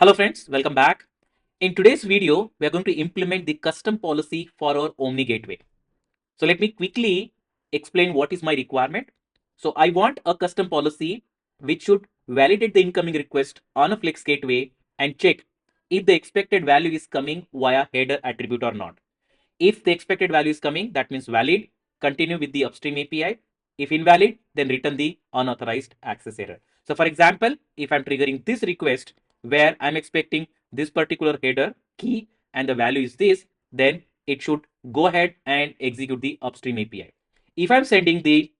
Hello friends, welcome back. In today's video, we are going to implement the custom policy for our Omni Gateway. So let me quickly explain what is my requirement. So I want a custom policy which should validate the incoming request on a Flex Gateway and check if the expected value is coming via header attribute or not. If the expected value is coming, that means valid, continue with the upstream API. If invalid, then return the unauthorized access error. So for example, if I'm triggering this request where I'm expecting this particular header key and the value is this, then it should go ahead and execute the upstream API. If I'm sending the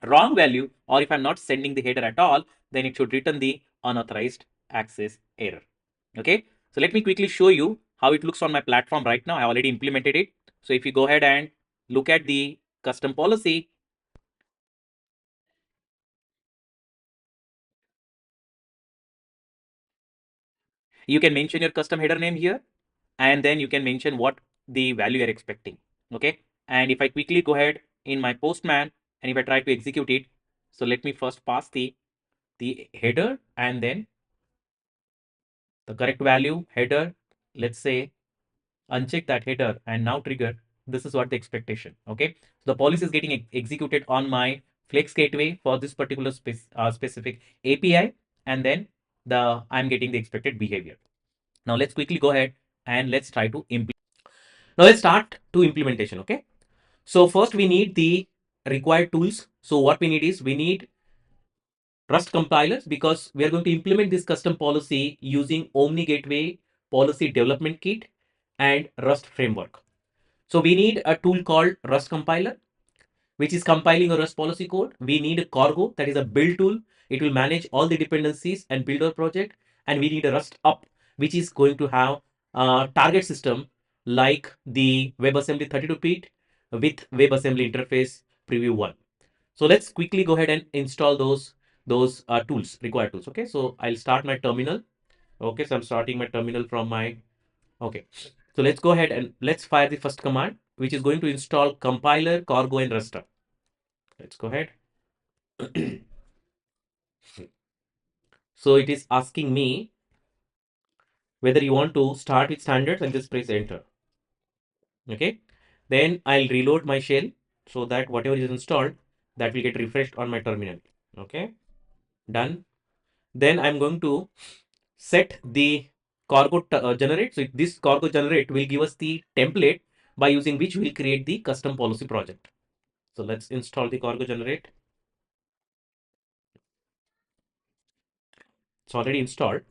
wrong value or if I'm not sending the header at all, then it should return the unauthorized access error. Okay, so let me quickly show you how it looks on my platform right now. I already implemented it. So if you go ahead and look at the custom policy, you can mention your custom header name here, and then you can mention what the value you're expecting. Okay, and if I quickly go ahead in my postman and if I try to execute it, so let me first pass the header and then the correct value header. Let's say uncheck that header and now trigger. This is what the expectation. Okay, so the policy is getting executed on my Flex Gateway for this particular specific API, and then I'm getting the expected behavior. Now let's quickly go ahead and let's try to implement. Now let's start to implementation. Okay, so first we need the required tools. So what we need is we need Rust compilers because we are going to implement this custom policy using Omni Gateway Policy Development Kit and Rust framework. So we need a tool called Rust compiler, which is compiling a Rust policy code. We need a cargo, that is a build tool. It will manage all the dependencies and build our project. And we need a Rust up, which is going to have a target system like the WebAssembly 32-bit with WebAssembly interface preview 1. So let's quickly go ahead and install those tools, required tools. Okay, so I'll start my terminal. Okay, so I'm starting my terminal from my, okay. So let's go ahead and let's fire the first command, which is going to install compiler, cargo, and rustup. Let's go ahead. So it is asking me whether you want to start with standards and just press enter. Okay. Then I'll reload my shell so that whatever is installed, that will get refreshed on my terminal. Okay. Done. Then I'm going to set the cargo generate. So this cargo generate will give us the template by using which we'll create the custom policy project. So let's install the cargo generate. It's already installed.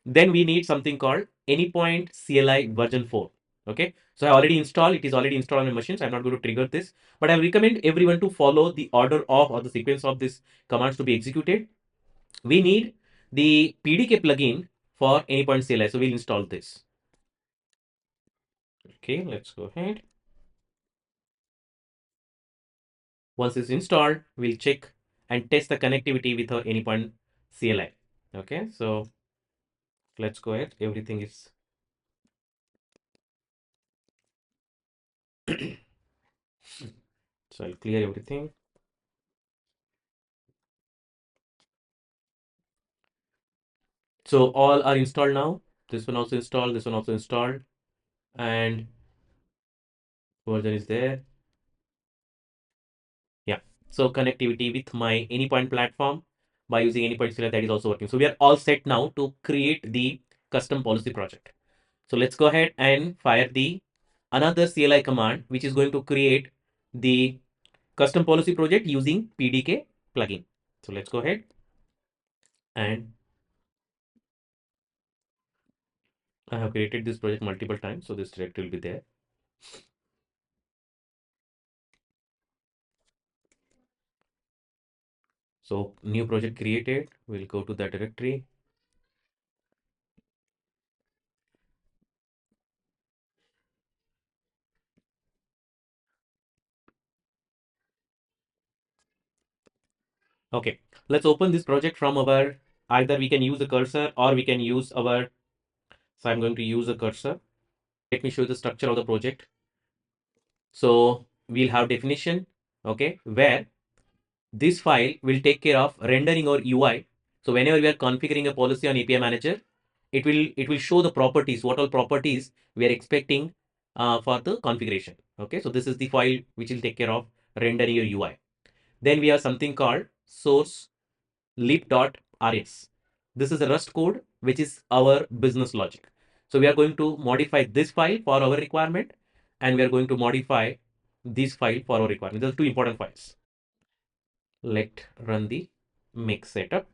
Then we need something called Anypoint CLI version 4. Okay, so I already installed, it is already installed on my machine, so I'm not going to trigger this, but I recommend everyone to follow the order of or the sequence of this commands to be executed. We need the PDK plugin for Anypoint CLI, so we'll install this. Okay, let's go ahead. Once it's installed, we'll check and test the connectivity with our Anypoint CLI. Okay, so let's go ahead. Everything is so I'll clear everything. So all are installed now. This one also installed, this one also installed, and version is there. Yeah. So connectivity with my Anypoint platform by using Anypoint CLI, that is also working. So we are all set now to create the custom policy project. So let's go ahead and fire the another CLI command, which is going to create the custom policy project using PDK plugin. So let's go ahead and I have created this project multiple times, so this directory will be there. So new project created, we'll go to that directory. Okay, let's open this project from our, either we can use a cursor or we can use our, so I'm going to use a cursor. Let me show you the structure of the project. So we'll have definition, okay, where this file will take care of rendering our UI. So whenever we are configuring a policy on API Manager, it will show the properties, what all properties we are expecting for the configuration. Okay, so this is the file which will take care of rendering your UI. Then we have something called source lib.rs. This is a Rust code which is our business logic. So we are going to modify this file for our requirement, and we are going to modify this file for our requirement. Those are two important files. Let run the make setup.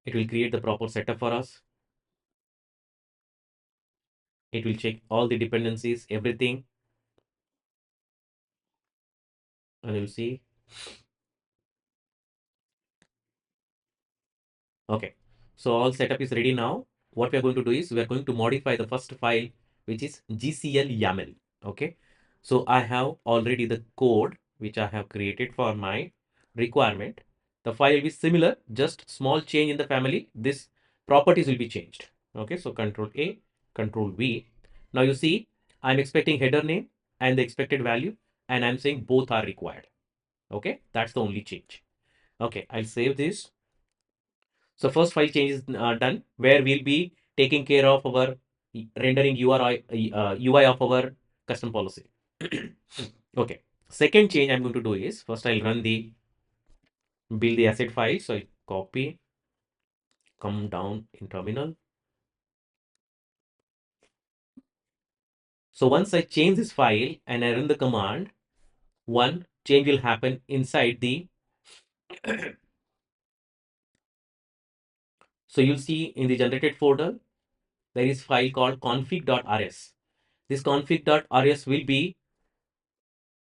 It will create the proper setup for us. It will check all the dependencies, everything, and you'll see. Okay, so all setup is ready now. What we are going to do is we are going to modify the first file, which is GCL YAML. Okay, so I have already the code which I have created for my requirement. The file will be similar, just small change in the family. This properties will be changed. Okay, so Control A, Control V. Now you see, I'm expecting header name and the expected value, and I'm saying both are required. Okay, that's the only change. Okay, I'll save this. So first file change is done, where we'll be taking care of our rendering UI of our custom policy. Okay. Second change I'm going to do is first I'll run the build the asset file. So I copy, come down in terminal. So once I change this file and I run the command, one change will happen inside the so you'll see in the generated folder there is file called config.rs. This config.rs will be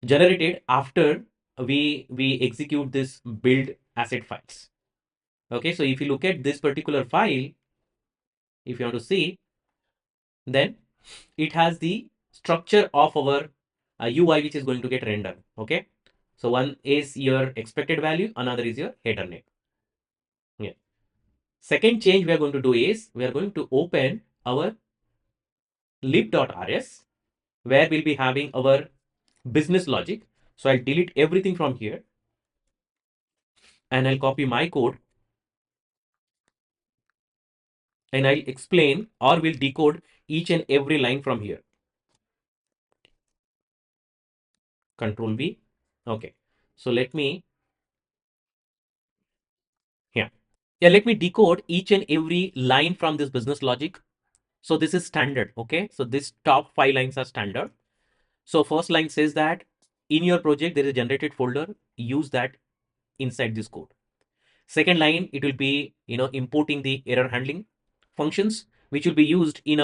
generated after we execute this build asset files. Okay, so if you look at this particular file, if you want to see, then it has the structure of our UI which is going to get rendered. Okay, so one is your expected value, another is your header name. Yeah. Second change we are going to do is we are going to open our lib.rs, where we'll be having our business logic. So I'll delete everything from here and I'll copy my code and I'll explain or will decode each and every line from here. Control V. Okay. So let me, let me decode each and every line from this business logic. So this is standard. Okay. So this top 5 lines are standard. So first line says that in your project, there is a generated folder. Use that inside this code. Second line, it will be, importing the error handling functions, which will be used in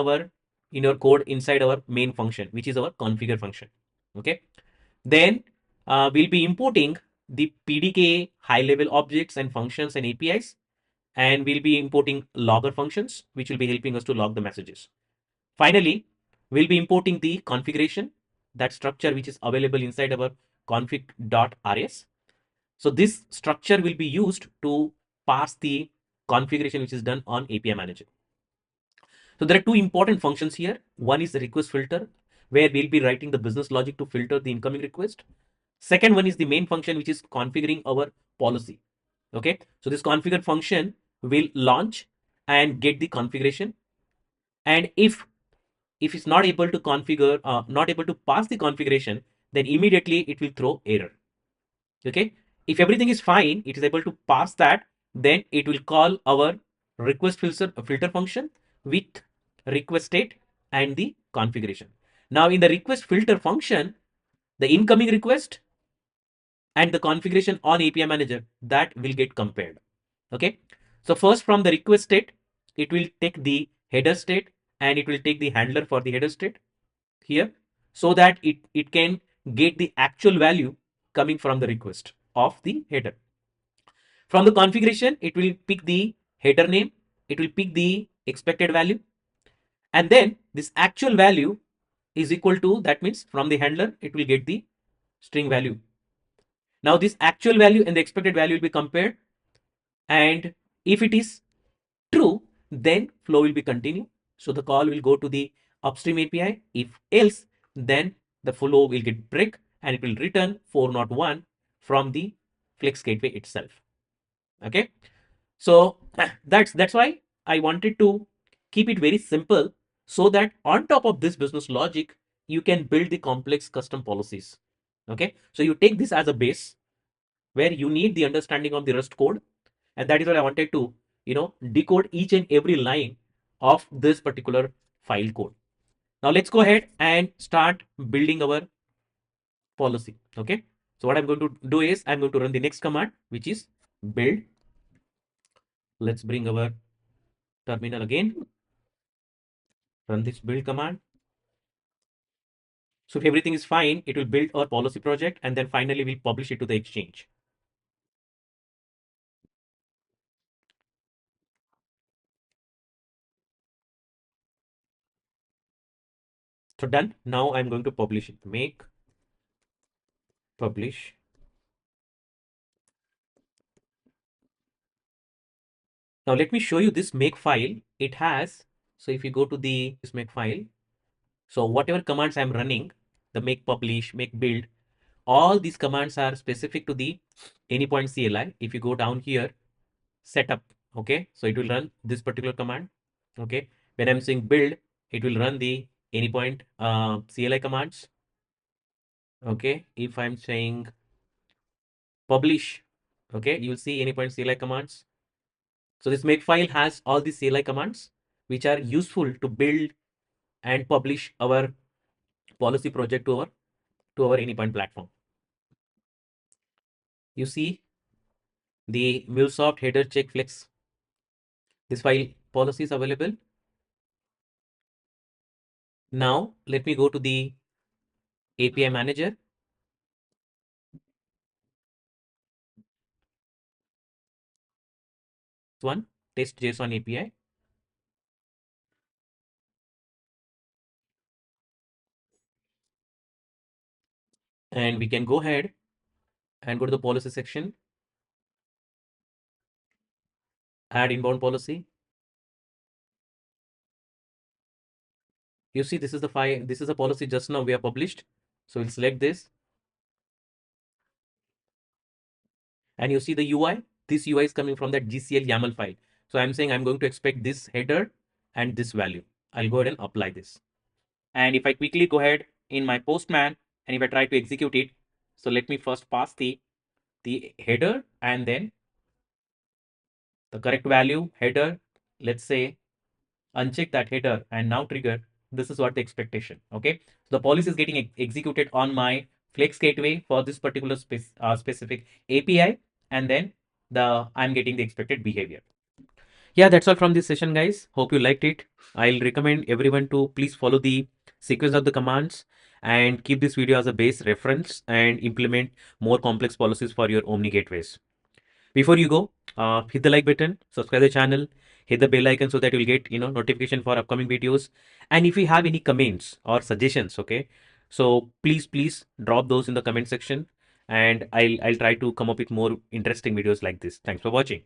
your code inside our main function, which is our configure function. Okay. Then we'll be importing the PDK high level objects and functions and APIs, and we'll be importing logger functions, which will be helping us to log the messages. Finally, we'll be importing the configuration, that structure which is available inside our config.rs. So this structure will be used to pass the configuration which is done on API Manager. So there are two important functions here. One is the request filter, where we'll be writing the business logic to filter the incoming request. Second one is the main function, which is configuring our policy. Okay, so this configure function will launch and get the configuration. And if it's not able to configure, not able to pass the configuration, then immediately it will throw error. Okay, if everything is fine, it is able to pass that, then it will call our request filter function with request state and the configuration. Now in the request filter function, the incoming request and the configuration on API Manager, that will get compared. Okay, so first from the request state, it will take the header state and it will take the handler for the header state here, so that it can get the actual value coming from the request of the header. From the configuration, it will pick the header name, it will pick the expected value, and then this actual value is equal to, that means from the handler, it will get the string value. Now this actual value and the expected value will be compared, and if it is true, then flow will be continued. So the call will go to the upstream API. If else, then the flow will get break and it will return 401 from the Flex Gateway itself. Okay. So that's why I wanted to keep it very simple, so that on top of this business logic, you can build the complex custom policies. Okay, so you take this as a base where you need the understanding of the Rust code, and that is what I wanted to, decode each and every line of this particular file code. Now let's go ahead and start building our policy. Okay, so what I'm going to do is I'm going to run the next command, which is build. Let's bring our terminal again, run this build command. So if everything is fine, it will build our policy project, and then finally we'll publish it to the exchange. So done. Now I'm going to publish it. Make, publish. Now let me show you this make file. It has, so if you go to this make file, so whatever commands I'm running, the make publish, make build, all these commands are specific to the Anypoint CLI. If you go down here, setup, okay, so it will run this particular command. Okay, when I'm saying build, it will run the Anypoint CLI commands. Okay, if I'm saying publish, okay, you'll see Anypoint CLI commands. So this make file has all the CLI commands which are useful to build and publish our policy project to our Anypoint platform. You see the MuleSoft header check flex. This file policy is available. Now let me go to the API Manager. One test JSON API. And we can go ahead and go to the policy section, add inbound policy. You see, this is the file, this is a policy just now we have published. So we'll select this, and you see the UI. This UI is coming from that GCL YAML file. So I'm saying I'm going to expect this header and this value. I'll go ahead and apply this. And if I quickly go ahead in my Postman, and if I try to execute it, so let me first pass the header and then the correct value header. Let's say uncheck that header and now trigger. This is what the expectation. Okay, so the policy is getting executed on my Flex Gateway for this particular specific API, and then I'm getting the expected behavior. Yeah, that's all from this session, guys. Hope you liked it. I'll recommend everyone to please follow the sequence of the commands and keep this video as a base reference and implement more complex policies for your Omni gateways. Before you go, hit the like button, subscribe the channel, hit the bell icon so that you'll get notification for upcoming videos. And if you have any comments or suggestions, okay, so please drop those in the comment section, and I'll try to come up with more interesting videos like this. Thanks for watching.